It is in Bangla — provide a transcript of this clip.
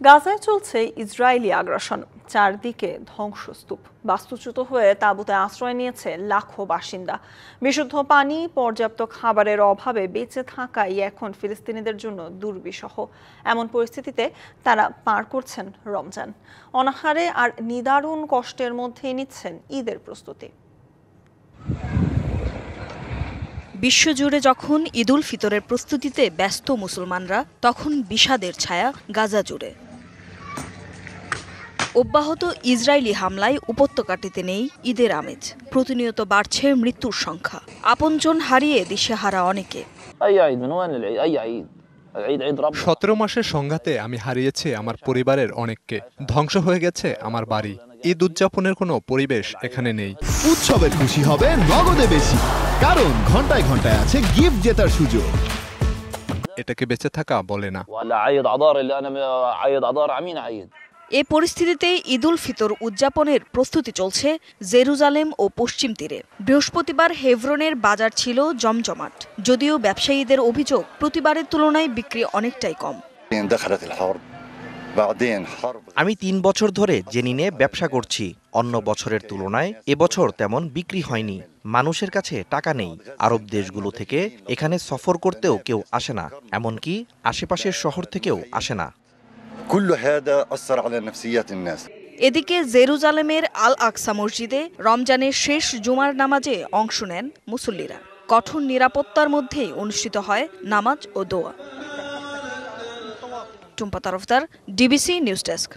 গাজায় চলছে ইসরায়েলি আগ্রাসন, চারদিকে ধ্বংসস্তূপ। বাস্তুচ্যুত হয়ে তাঁবুতে আশ্রয় নিয়েছে লাখো বাসিন্দা। বিশুদ্ধ পানি, পর্যাপ্ত খাবারের অভাবে বেঁচে থাকাই এখন ফিলিস্তিনিদের জন্য দুর্বিষহ। এমন পরিস্থিতিতে তারা পার করছেন রমজান। অনাহারে আর নিদারুণ কষ্টের মধ্যেই নিচ্ছেন ঈদের প্রস্তুতি। বিশ্বজুড়ে যখন ঈদুল ফিতরের প্রস্তুতিতে ব্যস্ত মুসলমানরা, তখন বিষাদের ছায়া গাজা জুড়ে। অব্যাহত ইসরায়েলি হামলায় উপত্যকাটিতে নেই ঈদের আমেজ। প্রতিনিয়ত বাড়ছে মৃত্যুর সংখ্যা, আপনজন হারিয়ে দিশেহারা অনেকে। 17 মাসের সংঘাতে আমি হারিয়েছি আমার পরিবারের অনেককে। ধ্বংস হয়ে গেছে আমার বাড়ি। ঈদ উদযাপনের কোনো পরিবেশ এখানে নেই। উৎসবের খুশি হবে নগদে বেশি, কারণ ঘন্টায় ঘন্টায় আছে গিফট জেতার সুযোগ। এটাকে বেঁচে থাকা বলে না। এ পরিস্থিতিতে ঈদুল ফিতর উদযাপনের প্রস্তুতি চলছে জেরুজালেম ও পশ্চিম তীরে। বৃহস্পতিবার হেভরনের বাজার ছিল জমজমাট, যদিও ব্যবসায়ীদের অভিযোগ প্রতিবারের তুলনায় বিক্রি অনেকটাই কম। আমি 3 বছর ধরে জেনিনে ব্যবসা করছি। অন্য বছরের তুলনায় এবছর তেমন বিক্রি হয়নি। মানুষের কাছে টাকা নেই। আরব দেশগুলো থেকে এখানে সফর করতেও কেউ আসে না, এমনকি আশেপাশের শহর থেকেও আসে না। এদিকে জেরুজালেমের আল আকসা মসজিদে রমজানের শেষ জুমার নামাজে অংশ নেন মুসল্লিরা। কঠোর নিরাপত্তার মধ্যেই অনুষ্ঠিত হয় নামাজ ও দোয়া। Tumpa Tarafdar, DBC news desk.